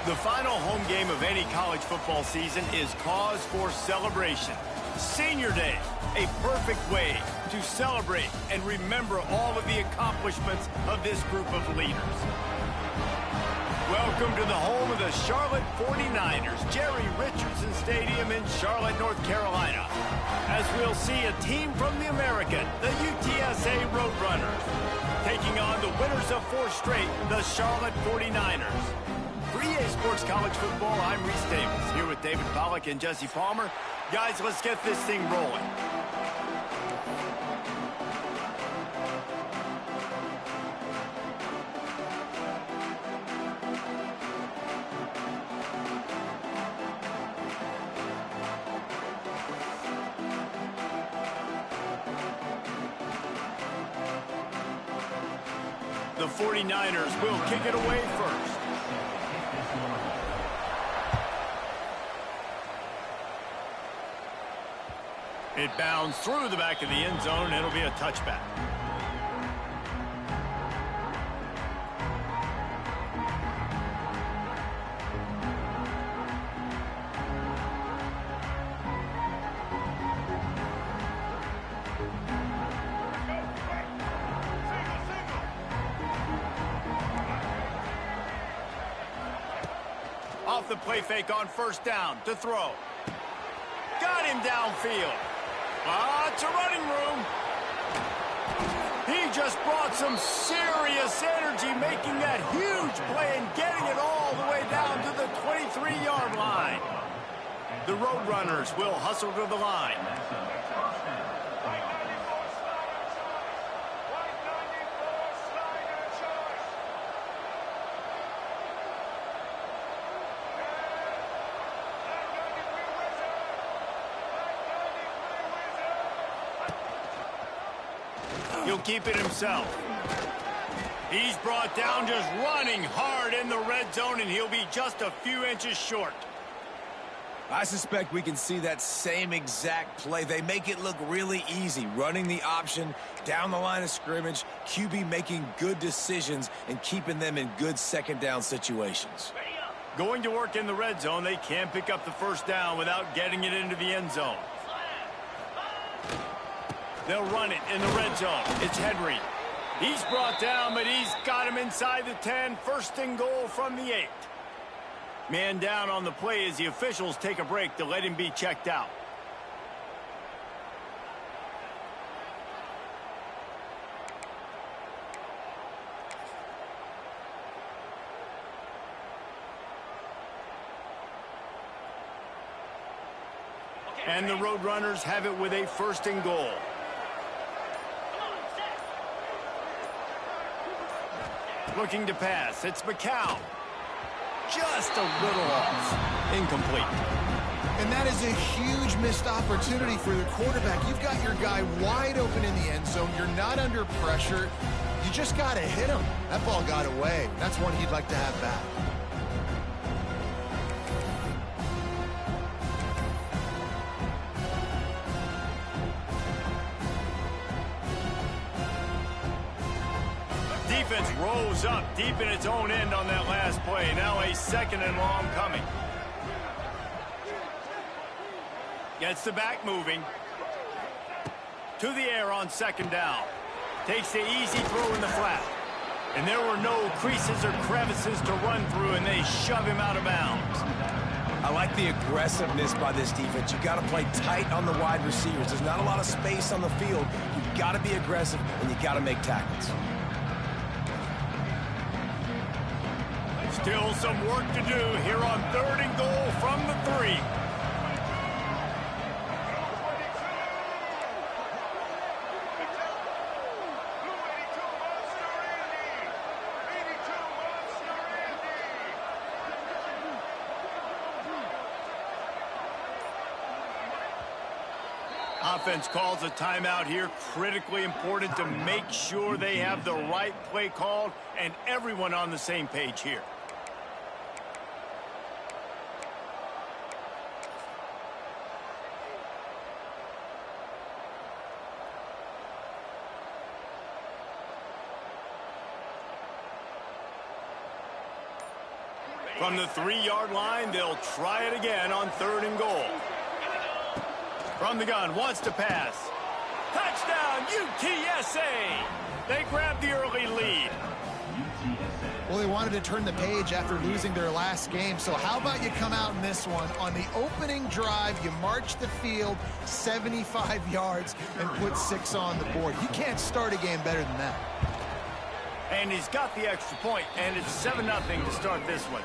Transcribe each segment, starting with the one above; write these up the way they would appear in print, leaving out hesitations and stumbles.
The final home game of any college football season is cause for celebration. Senior Day, a perfect way to celebrate and remember all of the accomplishments of this group of leaders. Welcome to the home of the Charlotte 49ers, Jerry Richardson Stadium in Charlotte, North Carolina, as we'll see a team from the American, the UTSA Roadrunners, taking on the winners of 4 straight, the Charlotte 49ers. For EA Sports College Football, I'm Reese Davis, here with David Pollack and Jesse Palmer. Guys, let's get this thing rolling. The 49ers will kick it away first. It bounds through the back of the end zone. It'll be a touchback. Off the play fake on first down to throw. Got him downfield. It's a running room. He just brought some serious energy, making that huge play and getting it all the way down to the 23-yard line. The Roadrunners will hustle to the line. He'll keep it himself. He's brought down just running hard in the red zone, and he'll be just a few inches short. I suspect we can see that same exact play. They make it look really easy, running the option down the line of scrimmage, QB making good decisions and keeping them in good second down situations. Going to work in the red zone, they can't pick up the first down without getting it into the end zone. They'll run it in the red zone. It's Henry. He's brought down, but he's got him inside the 10. First and goal from the 8. Man down on the play as the officials take a break to let him be checked out. And the Roadrunners have it with a first and goal. Looking to pass. It's McCown. Just a little off. Incomplete. And that is a huge missed opportunity for the quarterback. You've got your guy wide open in the end zone. You're not under pressure. You just got to hit him. That ball got away. That's one he'd like to have back. Defense rose up deep in its own end on that last play. Now a second and long coming. Gets the back moving. To the air on second down. Takes the easy throw in the flat. And there were no creases or crevices to run through, and they shove him out of bounds. I like the aggressiveness by this defense. You got to play tight on the wide receivers. There's not a lot of space on the field. You've got to be aggressive, and you got to make tackles. Still some work to do here on third and goal from the 3. Offense calls a timeout here. Critically important to make sure they have the right play called and everyone on the same page here. From the 3-yard line, they'll try it again on 3rd and goal. From the gun, wants to pass. Touchdown, UTSA! They grab the early lead. Well, they wanted to turn the page after losing their last game, so how about you come out in this one? On the opening drive, you march the field 75 yards and put 6 on the board. You can't start a game better than that. And he's got the extra point, and it's 7-0 to start this one.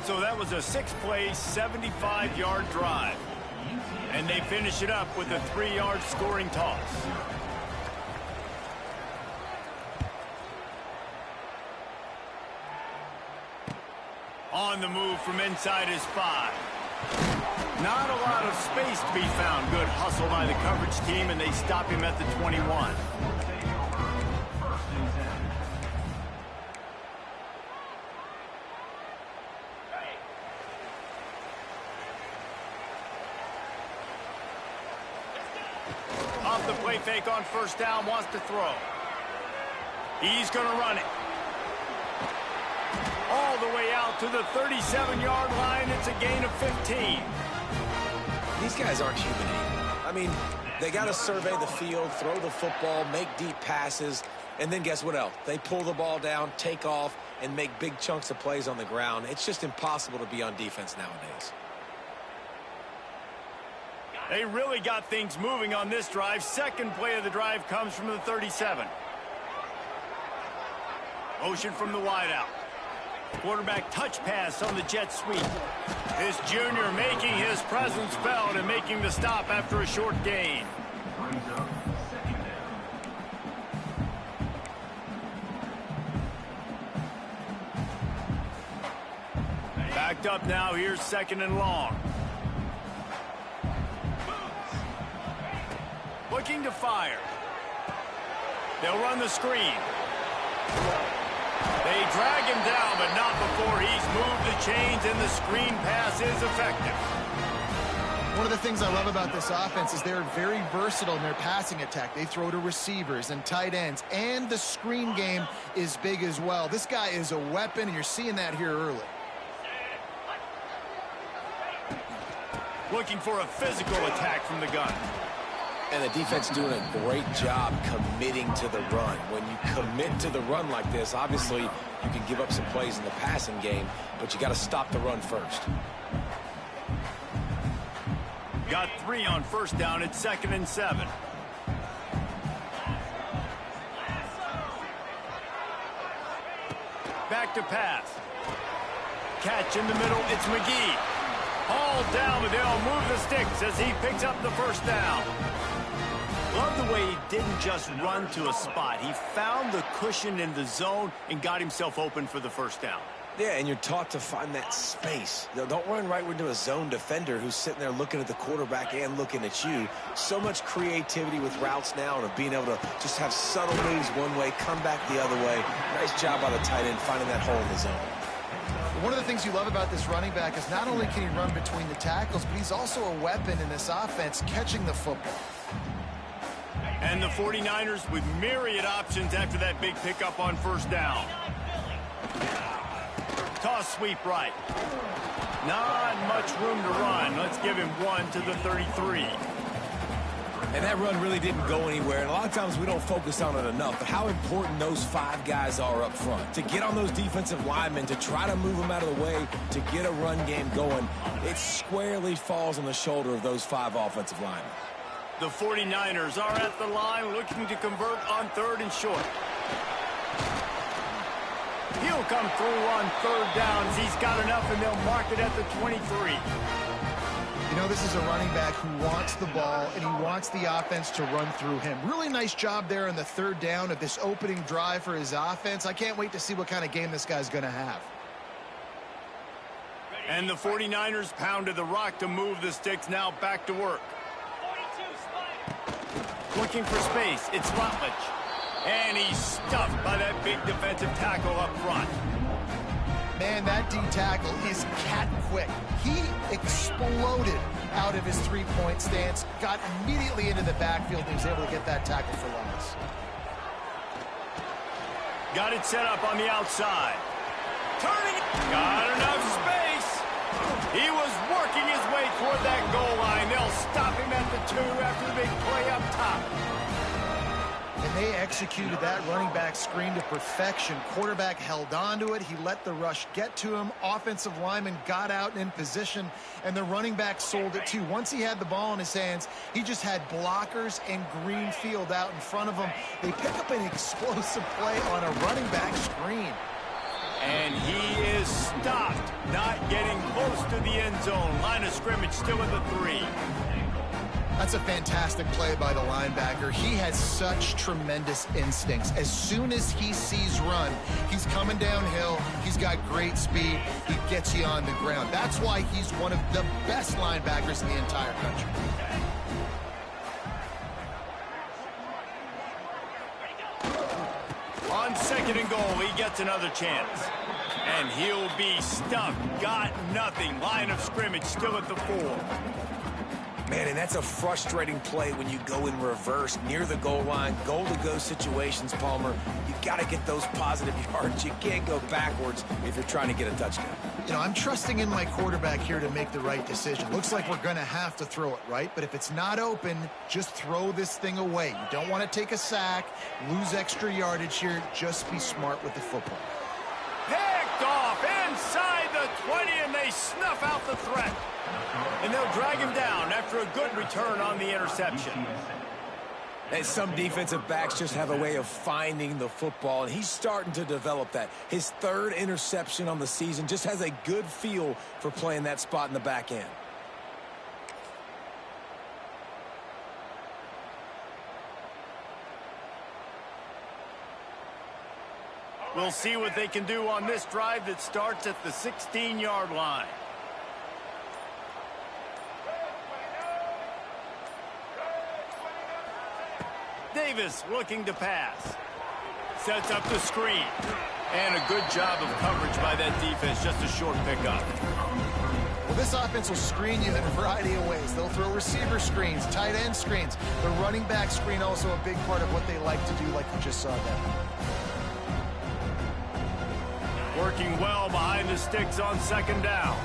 So that was a 6-play, 75-yard drive. And they finish it up with a 3-yard scoring toss. On the move from inside his 5. Not a lot of space to be found. Good hustle by the coverage team, and they stop him at the 21. Off the play fake on 1st down, wants to throw. He's going to run it. All the way out to the 37-yard line. It's a gain of 15. These guys aren't human anymore. I mean, they got to survey the field, throw the football, make deep passes, and then guess what else? They pull the ball down, take off, and make big chunks of plays on the ground. It's just impossible to be on defense nowadays. They really got things moving on this drive. 2nd play of the drive comes from the 37. Motion from the wideout. Quarterback touch pass on the jet sweep. This junior making his presence felt and making the stop after a short gain. Backed up now. Here's 2nd and long. Looking to fire. They'll run the screen. They drag him down, but not before he's moved the chains, and the screen pass is effective. One of the things I love about this offense is they're very versatile in their passing attack. They throw to receivers and tight ends, and the screen game is big as well. This guy is a weapon, and you're seeing that here early. Looking for a physical attack from the gun. And the defense doing a great job committing to the run. When you commit to the run like this, obviously you can give up some plays in the passing game, but you got to stop the run first. Got 3 on 1st down. It's 2nd and 7. Back to pass. Catch in the middle. It's McGee. Hauled down, but they'll move the sticks as he picks up the 1st down. Love the way he didn't just run to a spot. He found the cushion in the zone and got himself open for the 1st down. Yeah, and you're taught to find that space. Don't run right into a zone defender who's sitting there looking at the quarterback and looking at you. So much creativity with routes now and of being able to just have subtle moves one way, come back the other way. Nice job by the tight end finding that hole in the zone. One of the things you love about this running back is not only can he run between the tackles, but he's also a weapon in this offense, catching the football. And the 49ers with myriad options after that big pickup on 1st down. Toss sweep right. Not much room to run. Let's give him 1 to the 33. And that run really didn't go anywhere. And a lot of times we don't focus on it enough. But how important those 5 guys are up front. To get on those defensive linemen, to try to move them out of the way, to get a run game going, it squarely falls on the shoulder of those 5 offensive linemen. The 49ers are at the line looking to convert on 3rd and short. He'll come through on 3rd down as he's got enough, and they'll mark it at the 23. You know, this is a running back who wants the ball, and he wants the offense to run through him. Really nice job there on the 3rd down of this opening drive for his offense. I can't wait to see what kind of game this guy's going to have. And the 49ers pounded the rock to move the sticks, now back to work. Looking for space, it's Rutledge. And he's stuffed by that big defensive tackle up front. Man, that D tackle is cat quick. He exploded out of his 3-point stance, got immediately into the backfield, and he was able to get that tackle for loss. Got it set up on the outside. Turning it. Got enough space. after the big play up top. And they executed that running back screen to perfection. Quarterback held on to it. He let the rush get to him. Offensive lineman got out and in position, and the running back sold it too. Once he had the ball in his hands, he just had blockers and green field out in front of him. They pick up an explosive play on a running back screen. And he is stopped, not getting close to the end zone. Line of scrimmage still at the 3. That's a fantastic play by the linebacker. He has such tremendous instincts. As soon as he sees run, he's coming downhill. He's got great speed. He gets you on the ground. That's why he's one of the best linebackers in the entire country. On 2nd and goal, he gets another chance. And he'll be stuck. Got nothing. Line of scrimmage still at the 4. Man, and that's a frustrating play when you go in reverse near the goal line. Goal-to-go situations, Palmer. You got to get those positive yards. You can't go backwards if you're trying to get a touchdown. You know, I'm trusting in my quarterback here to make the right decision. Looks like we're going to have to throw it, right? But if it's not open, just throw this thing away. You don't want to take a sack, lose extra yardage here. Just be smart with the football. Picked off inside the 20, and they snuff out the threat. And they'll drag him down after a good return on the interception. And some defensive backs just have a way of finding the football, and he's starting to develop that. His 3rd interception on the season, just has a good feel for playing that spot in the back end. We'll see what they can do on this drive that starts at the 16-yard line. Davis looking to pass. Sets up the screen. And a good job of coverage by that defense. Just a short pickup. Well, this offense will screen you in a variety of ways. They'll throw receiver screens, tight end screens. The running back screen also a big part of what they like to do, like you just saw there. Working well behind the sticks on 2nd down.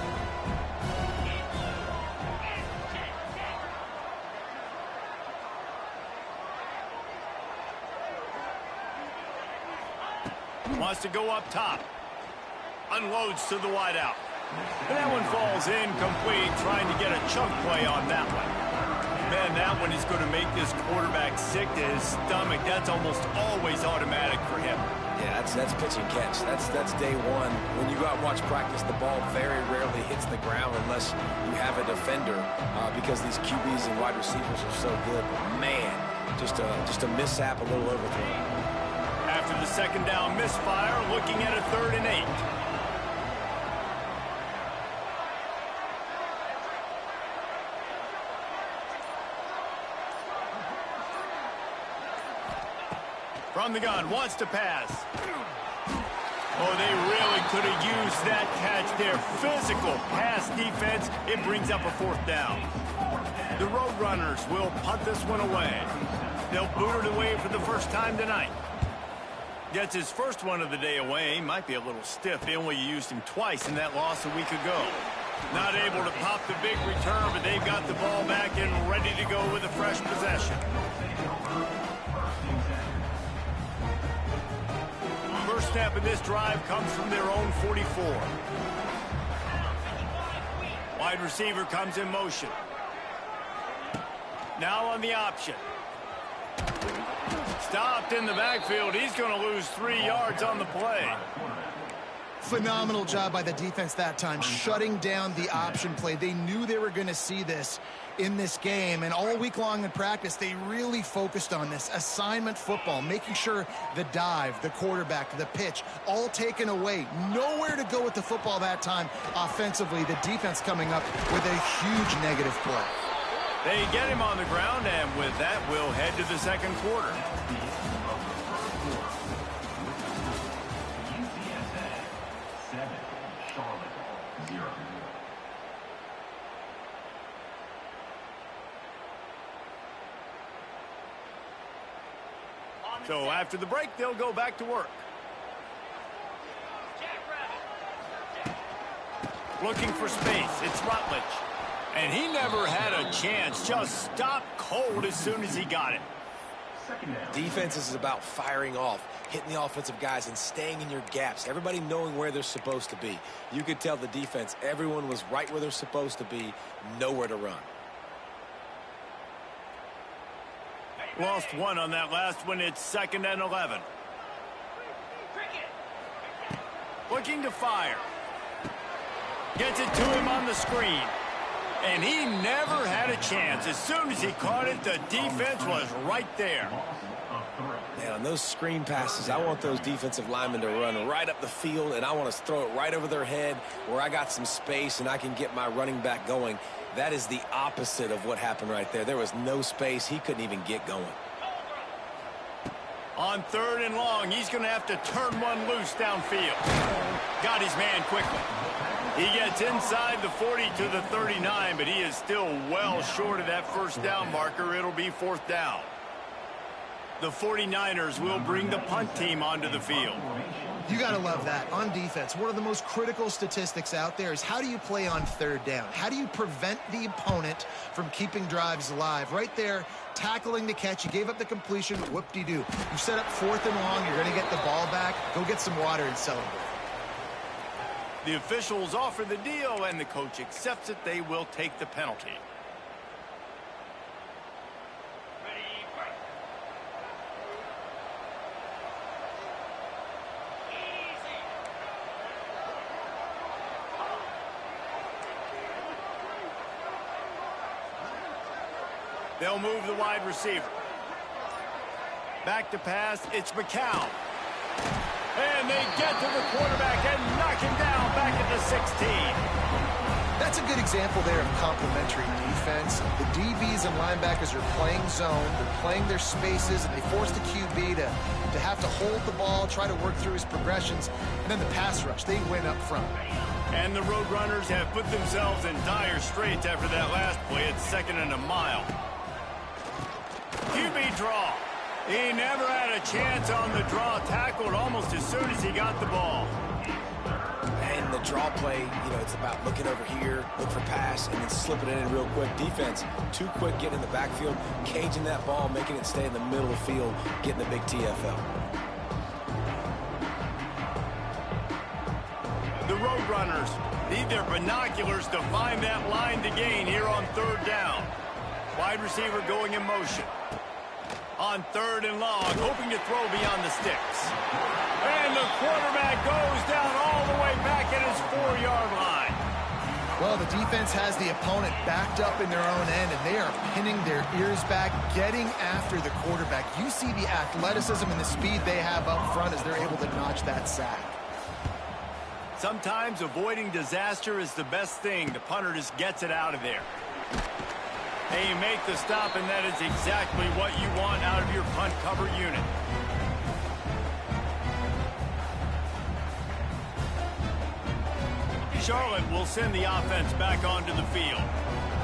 Wants to go up top. Unloads to the wideout. And that one falls incomplete, trying to get a chunk play on that one. Man, that one is going to make this quarterback sick to his stomach. That's almost always automatic for him. Yeah, that's pitch and catch. That's day one. When you go out and watch practice, the ball very rarely hits the ground unless you have a defender because these QBs and wide receivers are so good. But man, just a mishap, a little overthrow. After the 2nd down misfire, looking at a 3rd and 8. From the gun, wants to pass. Oh, they really could have used that catch there. Physical pass defense. It brings up a 4th down. The Roadrunners will punt this one away. They'll boot it away for the first time tonight. Gets his first one of the day away. Might be a little stiff. They only used him twice in that loss a week ago. Not able to pop the big return, but they've got the ball back and ready to go with a fresh possession. First snap of this drive comes from their own 44. Wide receiver comes in motion. Now on the option. Stopped in the backfield. He's going to lose 3 yards on the play. Phenomenal job by the defense that time, shutting down the option play. They knew they were going to see this in this game, and all week long in practice, they really focused on this assignment football, making sure the dive, the quarterback, the pitch, all taken away. Nowhere to go with the football that time offensively. The defense coming up with a huge negative play. They get him on the ground, and with that, we'll head to the 2nd quarter. So after the break, they'll go back to work. Looking for space. It's Rutledge. And he never had a chance. Just stopped cold as soon as he got it. Defense is about firing off, hitting the offensive guys, and staying in your gaps. Everybody knowing where they're supposed to be. You could tell the defense, everyone was right where they're supposed to be, nowhere to run. Lost one on that last one. It's 2nd and 11. Looking to fire. Gets it to him on the screen. And he never had a chance. As soon as he caught it, the defense was right there. Man, on those screen passes, I want those defensive linemen to run right up the field, and I want to throw it right over their head where I got some space and I can get my running back going. That is the opposite of what happened right there. There was no space. He couldn't even get going. On 3rd and long, he's going to have to turn one loose downfield. Got his man quickly. He gets inside the 40 to the 39, but he is still well short of that first down marker. It'll be 4th down. The 49ers will bring the punt team onto the field. You got to love that. On defense, one of the most critical statistics out there is how do you play on 3rd down? How do you prevent the opponent from keeping drives alive? Right there, tackling the catch. You gave up the completion. Whoop-de-doo. You set up 4th and long. You're going to get the ball back. Go get some water and celebrate. The officials offer the deal, and the coach accepts it. They will take the penalty. They'll move the wide receiver. Back to pass, it's McCown. And they get to the quarterback and knock him down back at the 16. That's a good example there of complementary defense. The DBs and linebackers are playing zone. They're playing their spaces, and they force the QB to have to hold the ball, try to work through his progressions. And then the pass rush, they win up front. And the Roadrunners have put themselves in dire straits after that last play. It's 2nd and a mile. QB draw. He never had a chance on the draw. Tackled almost as soon as he got the ball. And the draw play, you know, it's about looking over here, look for pass, and then slipping it in real quick. Defense, too quick getting in the backfield, caging that ball, making it stay in the middle of the field, getting the big TFL. The Roadrunners need their binoculars to find that line to gain here on 3rd down. Wide receiver going in motion. On 3rd and long, hoping to throw beyond the sticks. And the quarterback goes down all the way back at his 4-yard line. Well, the defense has the opponent backed up in their own end, and they are pinning their ears back, getting after the quarterback. You see the athleticism and the speed they have up front as they're able to notch that sack. Sometimes avoiding disaster is the best thing. The punter just gets it out of there. They make the stop, and that is exactly what you want out of your punt cover unit. Charlotte will send the offense back onto the field.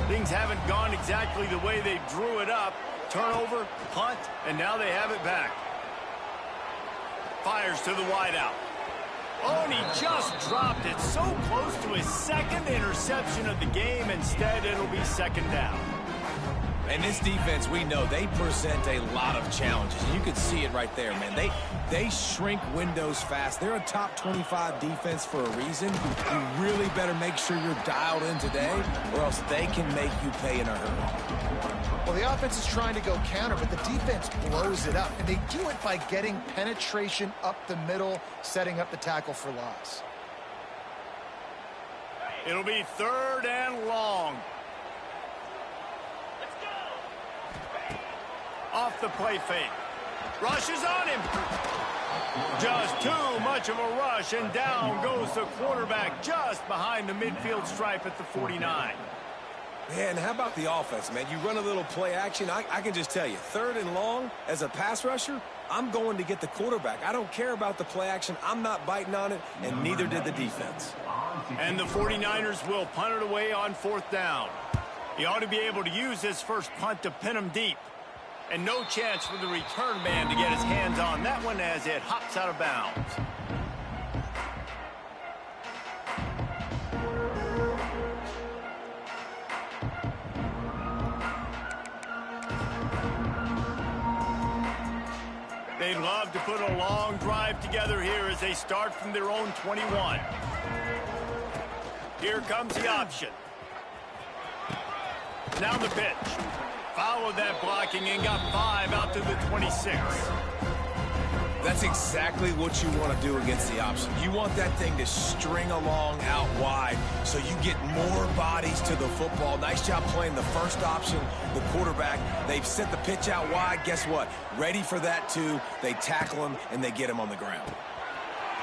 Things haven't gone exactly the way they drew it up. Turnover, punt, and now they have it back. Fires to the wideout. Oh, and he just dropped it so close to his 2nd interception of the game. Instead, it'll be 2nd down. And this defense, we know, they present a lot of challenges. You can see it right there, man. They shrink windows fast. They're a top 25 defense for a reason. You really better make sure you're dialed in today, or else they can make you pay in a hurry. Well, the offense is trying to go counter, but the defense blows it up. And they do it by getting penetration up the middle, setting up the tackle for loss. It'll be 3rd and long. Off the play fake. Rushes on him. Just too much of a rush, and down goes the quarterback just behind the midfield stripe at the 49. Man, how about the offense, man? You run a little play action. I can just tell you, 3rd and long, as a pass rusher, I'm going to get the quarterback. I don't care about the play action. I'm not biting on it, and neither did the defense. And the 49ers will punt it away on 4th down. He ought to be able to use his first punt to pin him deep. And no chance for the return man to get his hands on that one as it hops out of bounds. They love to put a long drive together here as they start from their own 21. Here comes the option. Now the pitch. Followed that blocking and got 5 out to the 26. That's exactly what you want to do against the option. You want that thing to string along out wide so you get more bodies to the football. Nice job playing the first option, the quarterback. They've sent the pitch out wide. Guess what? Ready for that, too. They tackle him, and they get him on the ground.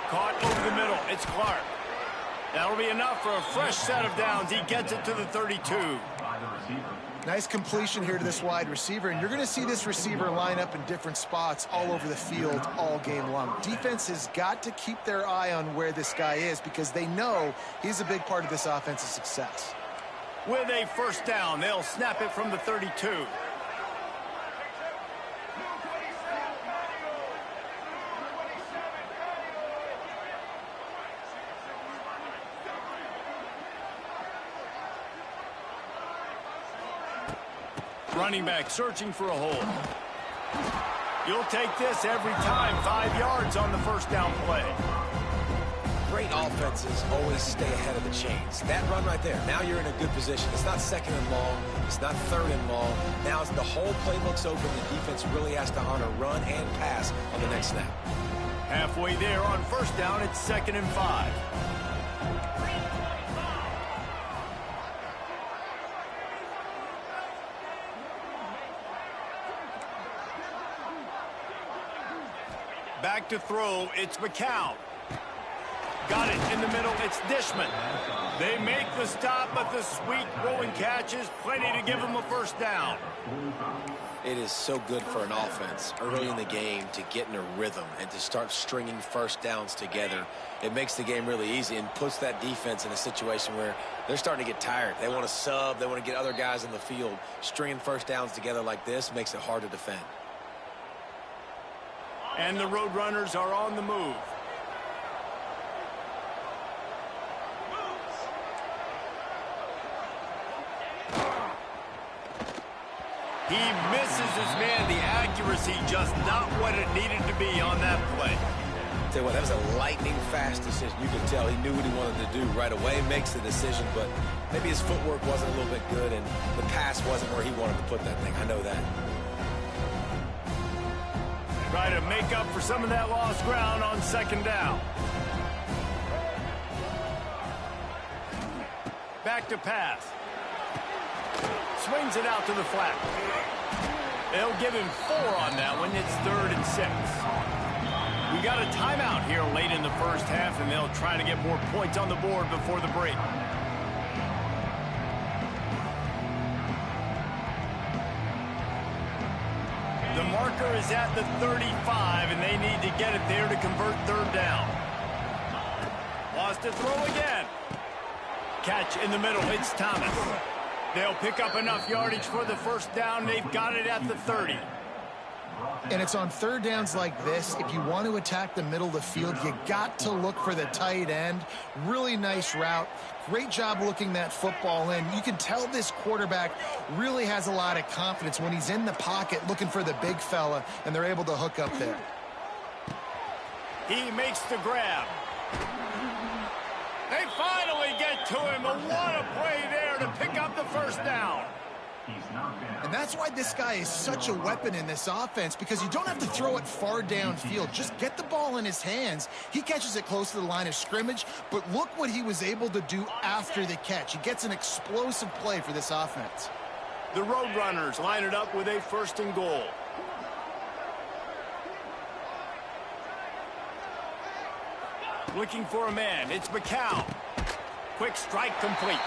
Caught over the middle. It's Clark. That'll be enough for a fresh set of downs. He gets it to the 32. Nice completion here to this wide receiver, and you're going to see this receiver line up in different spots all over the field all game long. Defense has got to keep their eye on where this guy is because they know he's a big part of this offense's success. With a first down, they'll snap it from the 32. Running back searching for a hole. You'll take this every time. 5 yards on the first down play. Great offenses always stay ahead of the chains. That run right there, now you're in a good position. It's not second and long. It's not third and long. Now as the whole playbook's open, the defense really has to honor run and pass on the next snap. Halfway there on first down, it's 2nd and 5. Back to throw, it's McCown. Got it in the middle, it's Dishman. They make the stop, but the sweet throwing catch is plenty to give them a first down. It is so good for an offense early in the game to get in a rhythm and to start stringing first downs together. It makes the game really easy and puts that defense in a situation where they're starting to get tired. They want to sub, they want to get other guys in the field. Stringing first downs together like this makes it hard to defend. And the Roadrunners are on the move. He misses his man. The accuracy just not what it needed to be on that play. Tell you what, that was a lightning-fast decision. You could tell he knew what he wanted to do right away, makes the decision, but maybe his footwork wasn't a little bit good, and the pass wasn't where he wanted to put that thing. I know that. Try to make up for some of that lost ground on second down. Back to pass. Swings it out to the flat. They'll give him 4 on that one. It's 3rd and 6. We got a timeout here late in the first half, and they'll try to get more points on the board before the break. The marker is at the 35, and they need to get it there to convert 3rd down. Lost to throw again. Catch in the middle. It's Thomas. They'll pick up enough yardage for the first down. They've got it at the 30. And it's on third downs like this. If you want to attack the middle of the field, you got to look for the tight end. Really nice route. Great job looking that football in. You can tell this quarterback really has a lot of confidence when he's in the pocket looking for the big fella, and they're able to hook up there. He makes the grab. They finally get to him. What a play there to pick up the first down. And that's why this guy is such a weapon in this offense, because you don't have to throw it far downfield. Just get the ball in his hands. He catches it close to the line of scrimmage, but look what he was able to do after the catch. He gets an explosive play for this offense. The Roadrunners line it up with a 1st and goal. Looking for a man. It's McCown. Quick strike complete.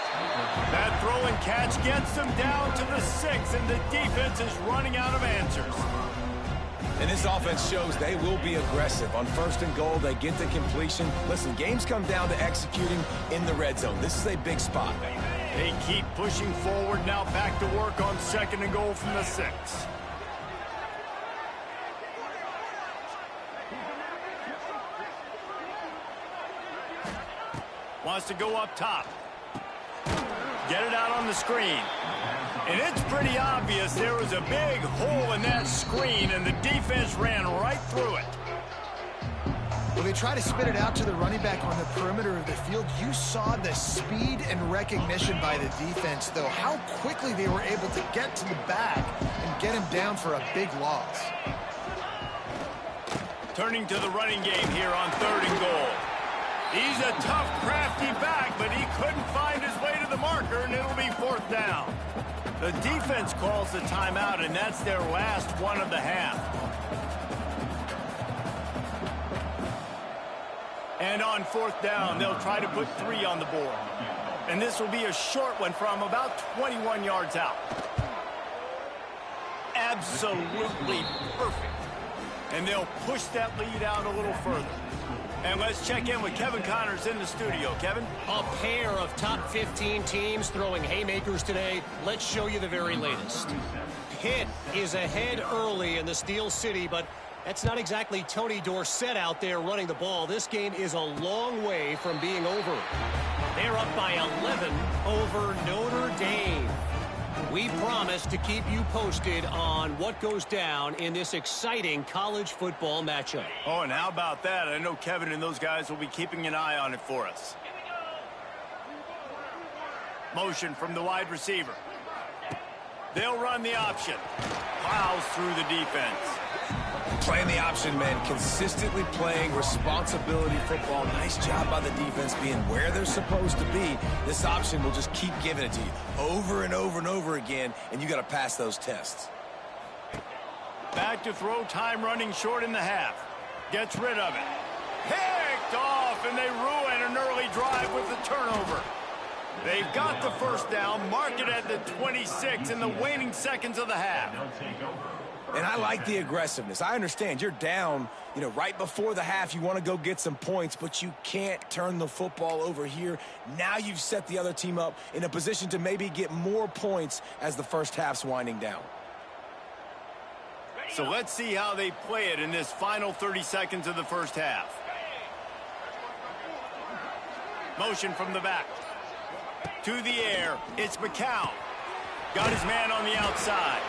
That throw and catch gets them down to the 6, and the defense is running out of answers. And this offense shows they will be aggressive. On 1st and goal, they get the completion. Listen, games come down to executing in the red zone. This is a big spot. They keep pushing forward. Now back to work on 2nd and goal from the 6. Wants to go up top. Get it out on the screen. And it's pretty obvious there was a big hole in that screen, and the defense ran right through it. Well, they try to spit it out to the running back on the perimeter of the field. You saw the speed and recognition by the defense, though, how quickly they were able to get to the back and get him down for a big loss. Turning to the running game here on 3rd and goal. He's a tough, crafty back, but he couldn't find his way to the marker, and it'll be 4th down. The defense calls the timeout, and that's their last one of the half. And on 4th down, they'll try to put 3 on the board. And this will be a short one from about 21 yards out. Absolutely perfect. And they'll push that lead out a little further. And let's check in with Kevin Connors in the studio. Kevin? A pair of top 15 teams throwing haymakers today. Let's show you the very latest. Pitt is ahead early in the Steel City, but that's not exactly Tony Dorsett out there running the ball. This game is a long way from being over. They're up by 11 over Notre Dame. We promise to keep you posted on what goes down in this exciting college football matchup. Oh, and how about that? I know Kevin and those guys will be keeping an eye on it for us. Motion from the wide receiver. They'll run the option. Plows through the defense. Playing the option, man. Consistently playing responsibility football. Nice job by the defense being where they're supposed to be. This option will just keep giving it to you over and over and over again, and you got to pass those tests. Back to throw, time running short in the half. Gets rid of it. Picked off, and they ruin an early drive with the turnover. They've got the 1st down, mark it at the 26 in the waning seconds of the half. And I like the aggressiveness. I understand you're down, right before the half. You want to go get some points, but you can't turn the football over here. Now you've set the other team up in a position to maybe get more points as the first half's winding down. So let's see how they play it in this final 30 seconds of the first half. Motion from the back. To the air, it's McCown. Got his man on the outside.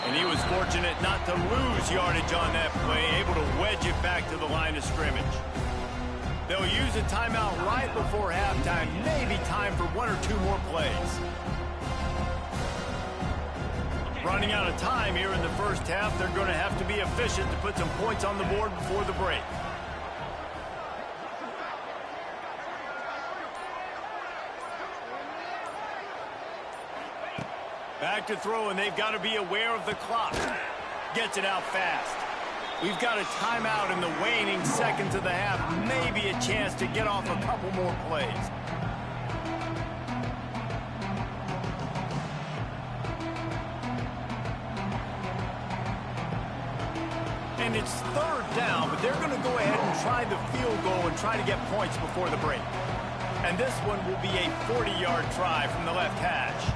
And he was fortunate not to lose yardage on that play, able to wedge it back to the line of scrimmage. They'll use a timeout right before halftime, maybe time for 1 or 2 more plays. Running out of time here in the first half, they're going to have to be efficient to put some points on the board before the break. Back to throw, and they've got to be aware of the clock. Gets it out fast. We've got a timeout in the waning seconds of the half. Maybe a chance to get off a couple more plays. And it's 3rd down, but they're going to go ahead and try the field goal and try to get points before the break. And this one will be a 40-yard try from the left hash.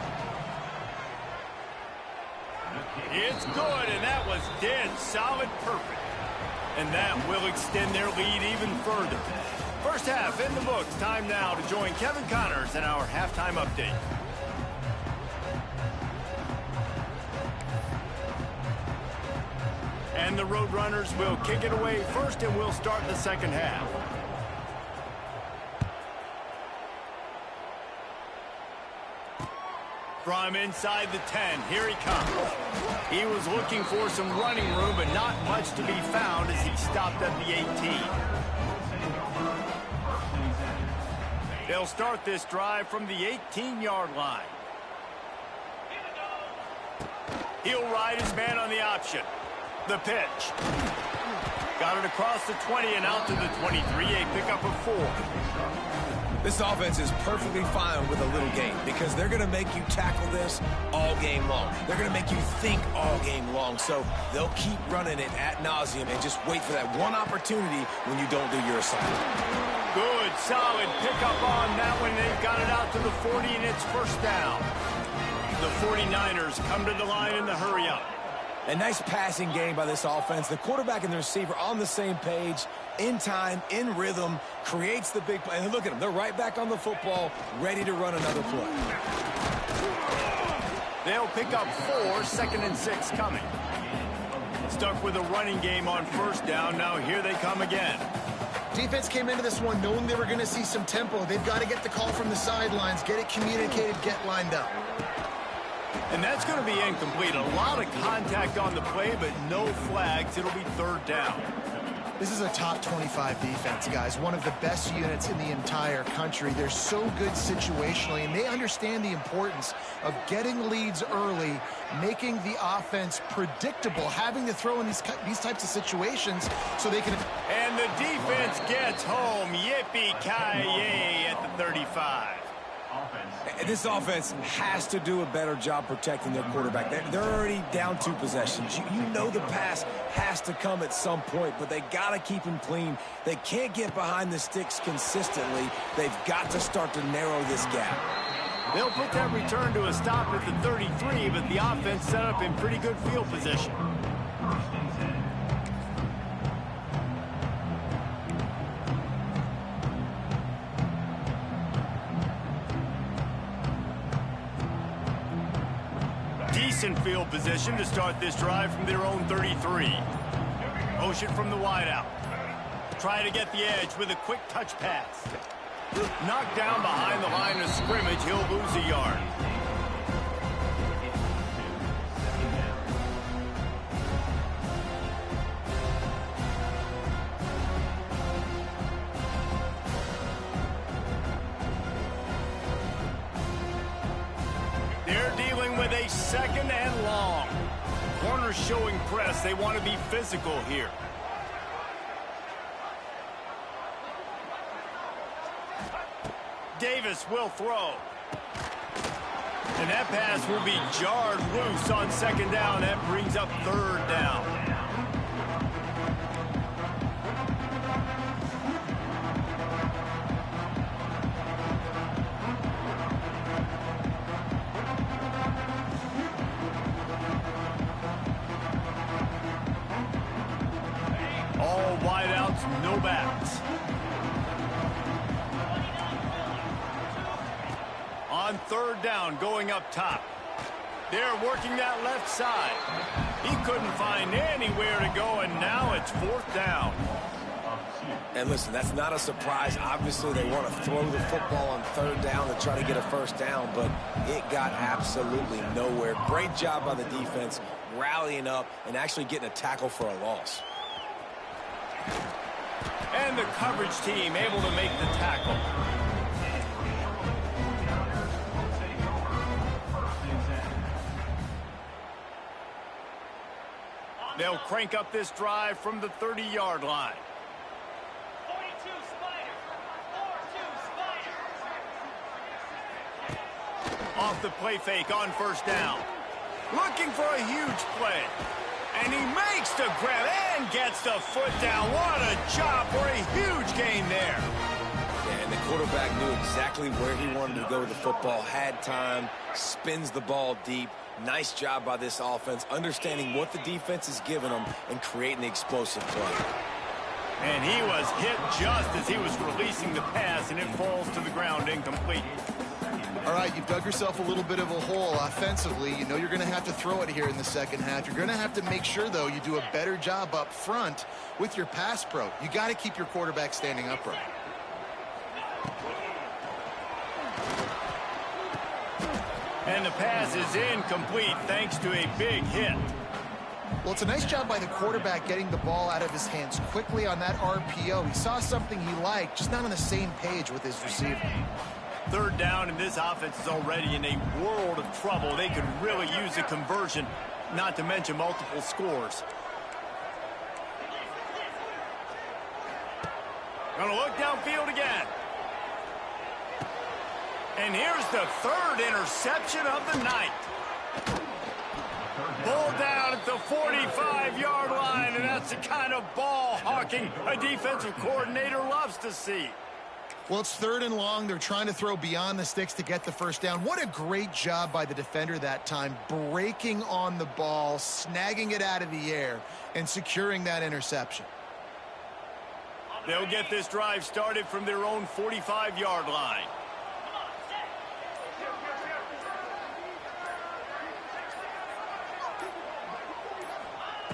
It's good, and that was dead solid perfect. And that will extend their lead even further. First half in the books. Time now to join Kevin Connors in our halftime update. And the Roadrunners will kick it away first, and we'll start the second half. From inside the 10, here he comes. He was looking for some running room, but not much to be found as he stopped at the 18. They'll start this drive from the 18-yard line. He'll ride his man on the option. The pitch. Got it across the 20 and out to the 23, a pickup of 4. This offense is perfectly fine with a little game because they're going to make you tackle this all game long. They're going to make you think all game long. So they'll keep running it ad nauseum and just wait for that one opportunity when you don't do your assignment. Good, solid pickup on that one. They've got it out to the 40, and it's 1st down. The 49ers come to the line in the hurry-up. A nice passing game by this offense. The quarterback and the receiver on the same page, in time, in rhythm, creates the big play. And look at them. They're right back on the football, ready to run another play. They'll pick up 4, 2nd and 6 coming. Stuck with a running game on first down. Now here they come again. Defense came into this one knowing they were going to see some tempo. They've got to get the call from the sidelines, get it communicated, get lined up. And that's going to be incomplete. A lot of contact on the play, but no flags. It'll be 3rd down. This is a top 25 defense, guys. One of the best units in the entire country. They're so good situationally, and they understand the importance of getting leads early, making the offense predictable, having to throw in these types of situations so they can... And the defense gets home. Yippee-ki-yay at the 35. This offense has to do a better job protecting their quarterback. They're already down 2 possessions. You know the pass has to come at some point, but they got to keep him clean. They can't get behind the sticks consistently. They've got to start to narrow this gap. They'll put that return to a stop at the 33, but the offense set up in pretty good field position. Decent field position to start this drive from their own 33. Motion from the wideout. Try to get the edge with a quick touch pass. Knocked down behind the line of scrimmage. He'll lose a yard. They're dealing with a 2nd and long. Corners showing press. They want to be physical here. Davis will throw. And that pass will be jarred loose on 2nd down. That brings up 3rd down. All wideouts, no backs. On 3rd down, going up top. They're working that left side. He couldn't find anywhere to go, and now it's 4th down. And listen, that's not a surprise. Obviously, they want to throw the football on 3rd down to try to get a 1st down, but it got absolutely nowhere. Great job by the defense, rallying up and actually getting a tackle for a loss. And the coverage team able to make the tackle. They'll crank up this drive from the 30-yard line. 42 Spiders. 42 Spiders. Off the play fake on 1st down. Looking for a huge play. And he makes the grab and gets the foot down. What a job for a huge gain there. And the quarterback knew exactly where he wanted to go with the football, had time, spins the ball deep. Nice job by this offense, understanding what the defense is giving them and creating the explosive play. And he was hit just as he was releasing the pass, and it falls to the ground incomplete. All right, you've dug yourself a little bit of a hole offensively. You know you're going to have to throw it here in the 2nd half. You're going to have to make sure, though, you do a better job up front with your pass pro. You got to keep your quarterback standing upright. And the pass is incomplete thanks to a big hit. Well, it's a nice job by the quarterback getting the ball out of his hands quickly on that RPO. He saw something he liked, just not on the same page with his receiver. 3rd down, and this offense is already in a world of trouble. They could really use a conversion, not to mention multiple scores. Gonna look downfield again. And here's the 3rd interception of the night. Ball down at the 45-yard line, and that's the kind of ball hawking a defensive coordinator loves to see. Well, it's 3rd and long. They're trying to throw beyond the sticks to get the 1st down. What a great job by the defender that time, breaking on the ball, snagging it out of the air, and securing that interception. They'll get this drive started from their own 45-yard line.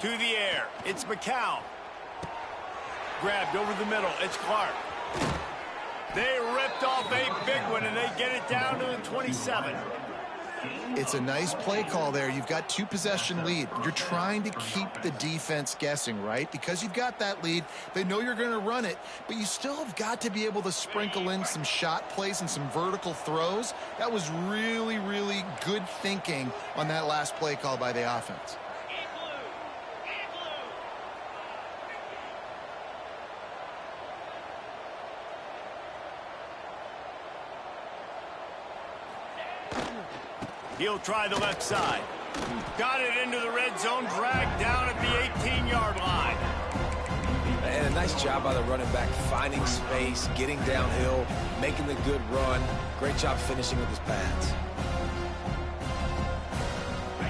To the air. It's McCown. Grabbed over the middle. It's Clark. They ripped off a big one, and they get it down to the 27. It's a nice play call there. You've got 2-possession lead. You're trying to keep the defense guessing, right? Because you've got that lead. They know you're going to run it, but you still have got to be able to sprinkle in some shot plays and some vertical throws. That was really, really good thinking on that last play call by the offense. He'll try the left side. Got it into the red zone, dragged down at the 18-yard line. And a nice job by the running back, finding space, getting downhill, making the good run. Great job finishing with his pads.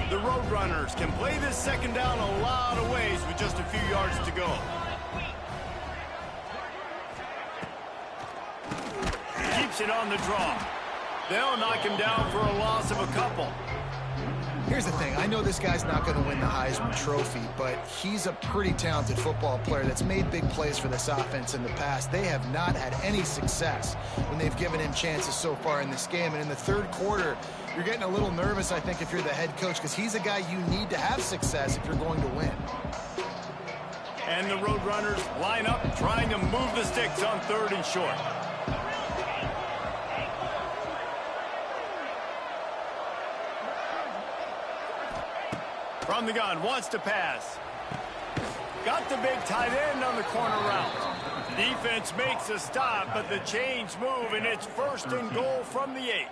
The Roadrunners can play this second down a lot of ways with just a few yards to go. Keeps it on the draw. They'll knock him down for a loss of a couple. Here's the thing. I know this guy's not going to win the Heisman Trophy, but he's a pretty talented football player that's made big plays for this offense in the past. They have not had any success when they've given him chances so far in this game. And in the third quarter, you're getting a little nervous, I think, if you're the head coach, because he's a guy you need to have success if you're going to win. And the Roadrunners line up, trying to move the sticks on 3rd and short. From the gun, wants to pass. Got the big tight end on the corner route. Defense makes a stop, but the chains move, and it's 1st and goal from the 8.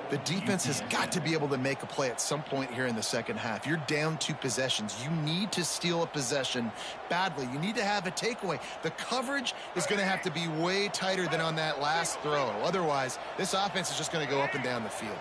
The defense has got to be able to make a play at some point here in the second half. You're down 2 possessions. You need to steal a possession badly. You need to have a takeaway. The coverage is going to have to be way tighter than on that last throw. Otherwise, this offense is just going to go up and down the field.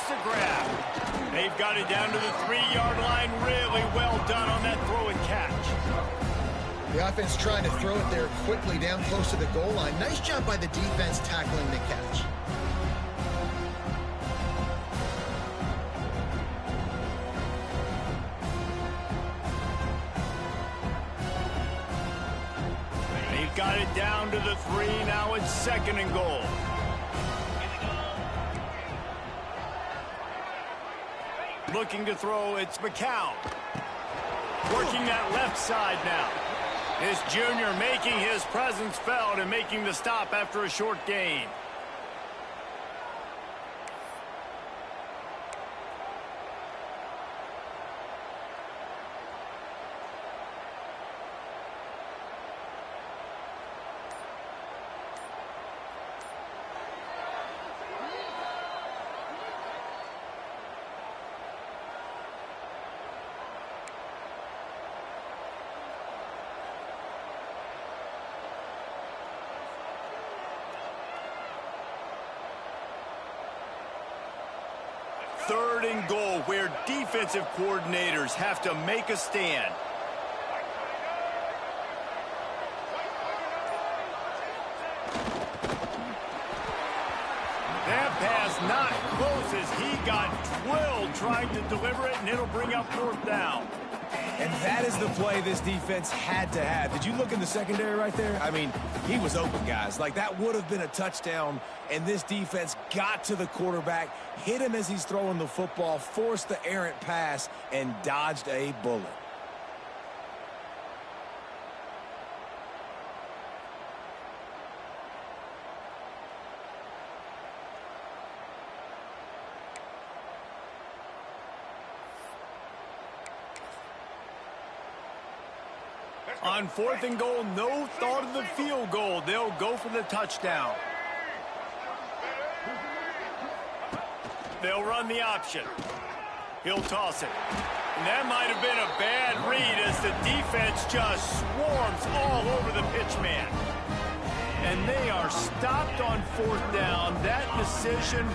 The grab. They've got it down to the 3-yard line. Really well done on that throw and catch. The offense trying to throw it there quickly down close to the goal line. Nice job by the defense tackling the catch. They've got it down to the 3. Now it's 2nd and goal. Looking to throw, it's McCown. Working that left side now. This junior making his presence felt and making the stop after a short gain. Third and goal, where defensive coordinators have to make a stand. That pass not close as he got drilled trying to deliver it, and it'll bring up 4th down. And that is the play this defense had to have. Did you look in the secondary right there? I mean, he was open, guys. Like, that would have been a touchdown, and this defense got to the quarterback, hit him as he's throwing the football, forced the errant pass, and dodged a bullet. On 4th and goal, no thought of the field goal. They'll go for the touchdown. They'll run the option. He'll toss it. And that might have been a bad read as the defense just swarms all over the pitch man. And they are stopped on 4th down. That decision...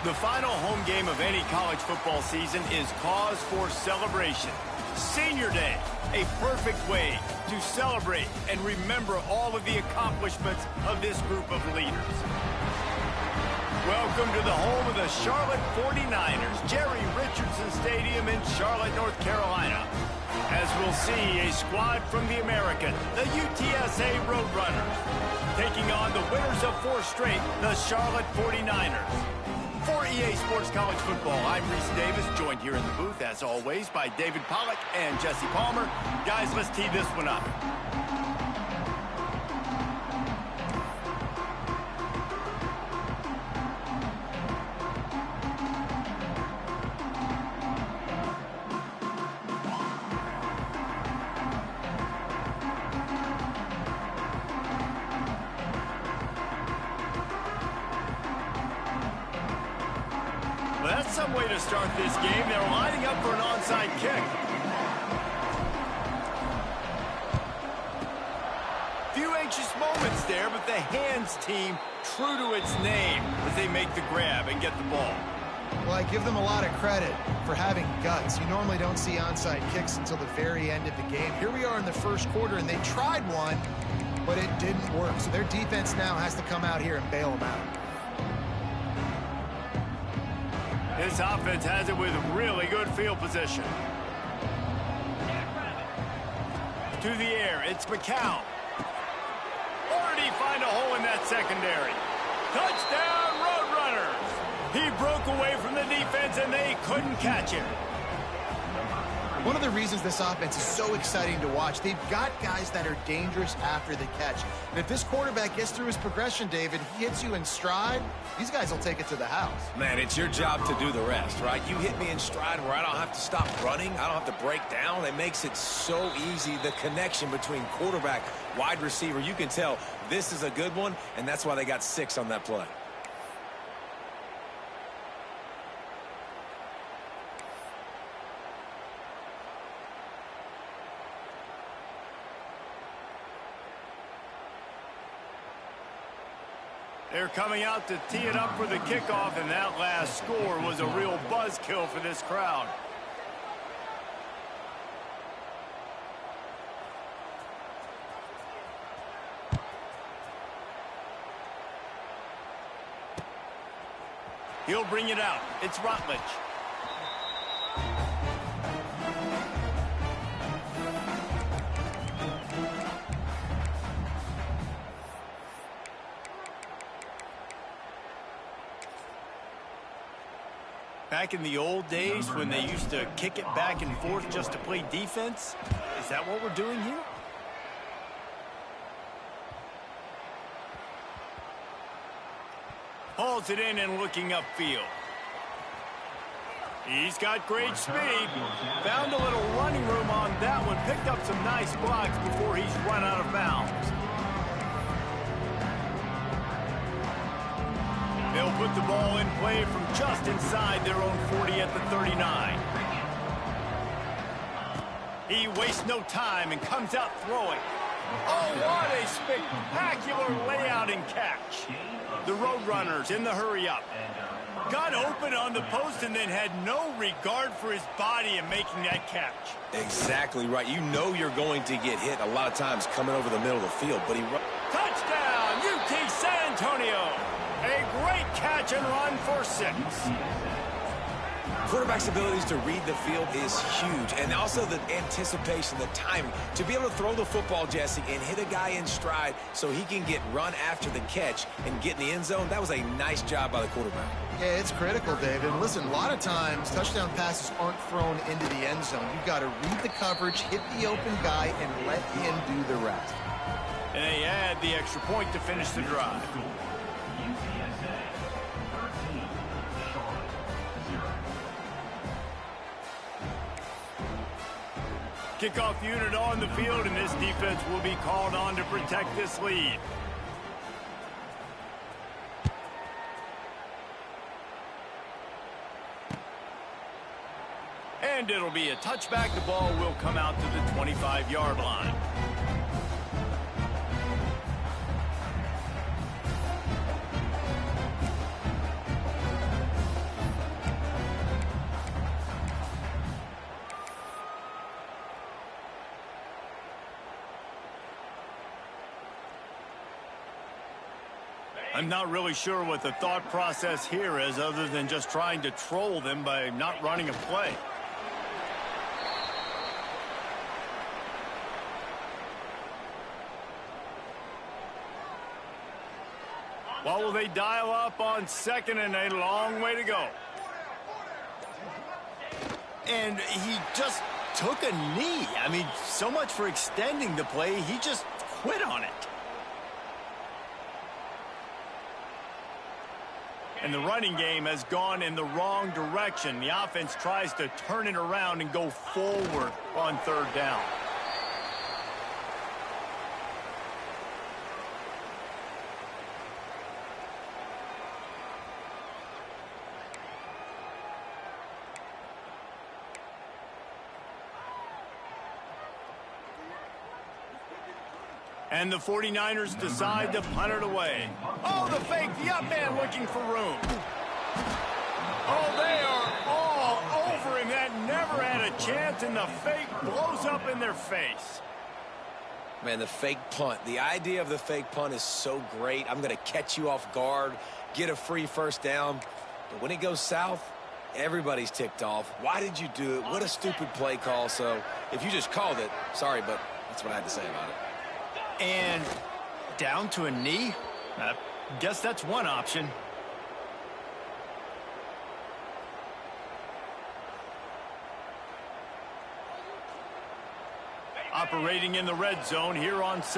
The final home game of any college football season is cause for celebration. Senior Day, a perfect way to celebrate and remember all of the accomplishments of this group of leaders. Welcome to the home of the Charlotte 49ers, Jerry Richardson Stadium in Charlotte, North Carolina. As we'll see, a squad from the American, the UTSA Roadrunners, taking on the winners of 4 straight, the Charlotte 49ers. For EA Sports College Football, I'm Reese Davis, joined here in the booth, as always, by David Pollack and Jesse Palmer. Guys, let's tee this one up. Well, that's some way to start this game. They're lining up for an onside kick. Few anxious moments there, but the hands team true to its name as they make the grab and get the ball. Well, I give them a lot of credit for having guts. You normally don't see onside kicks until the very end of the game. Here we are in the first quarter, and they tried one, but it didn't work. So their defense now has to come out here and bail them out. This offense has it with really good field position. through the air. It's McCown. Or did he find a hole in that secondary? Touchdown, Roadrunners! He broke away from the defense, and they couldn't catch him. One of the reasons this offense is so exciting to watch, they've got guys that are dangerous after the catch. And if this quarterback gets through his progression, David, he hits you in stride, these guys will take it to the house. Man, it's your job to do the rest, right? You hit me in stride where I don't have to stop running. I don't have to break down. It makes it so easy, the connection between quarterback, wide receiver. You can tell this is a good one, and that's why they got 6 on that play. They're coming out to tee it up for the kickoff, and that last score was a real buzzkill for this crowd. He'll bring it out. It's Rutledge. Back in the old days when they used to kick it back and forth just to play defense, is that what we're doing here? Hauls it in and looking upfield. He's got great speed. Found a little running room on that one. Picked up some nice blocks before he's run out of bounds. They'll put the ball in play from just inside their own 40 at the 39. He wastes no time and comes out throwing. Oh, what a spectacular layout and catch. The Roadrunners in the hurry-up. Got open on the post and then had no regard for his body in making that catch. Exactly right. You know you're going to get hit a lot of times coming over the middle of the field, but he... Touchdown, UT San Antonio. A great catch and run for 6. Quarterback's abilities to read the field is huge, and also the anticipation, the timing. To be able to throw the football, Jesse, and hit a guy in stride so he can get run after the catch and get in the end zone, that was a nice job by the quarterback. Yeah, it's critical, David. And listen, a lot of times touchdown passes aren't thrown into the end zone. You've got to read the coverage, hit the open guy, and let him do the rest. And they add the extra point to finish the drive. Kickoff unit on the field, and this defense will be called on to protect this lead. And it'll be a touchback. The ball will come out to the 25-yard line. I'm not really sure what the thought process here is other than just trying to troll them by not running a play. Well, will they dial up on 2nd and a long way to go? And he just took a knee. I mean, so much for extending the play. He just quit on it. And the running game has gone in the wrong direction. The offense tries to turn it around and go forward on 3rd down. And the 49ers decide to punt it away. Oh, the fake, the up man looking for room. Oh, they are all over him. That never had a chance, and the fake blows up in their face. Man, the fake punt. The idea of the fake punt is so great. I'm going to catch you off guard, get a free 1st down. But when it goes south, everybody's ticked off. Why did you do it? What a stupid play call. So if you just called it, sorry, but That's what I had to say about it. And down to a knee? Guess that's one option. Operating in the red zone here on second.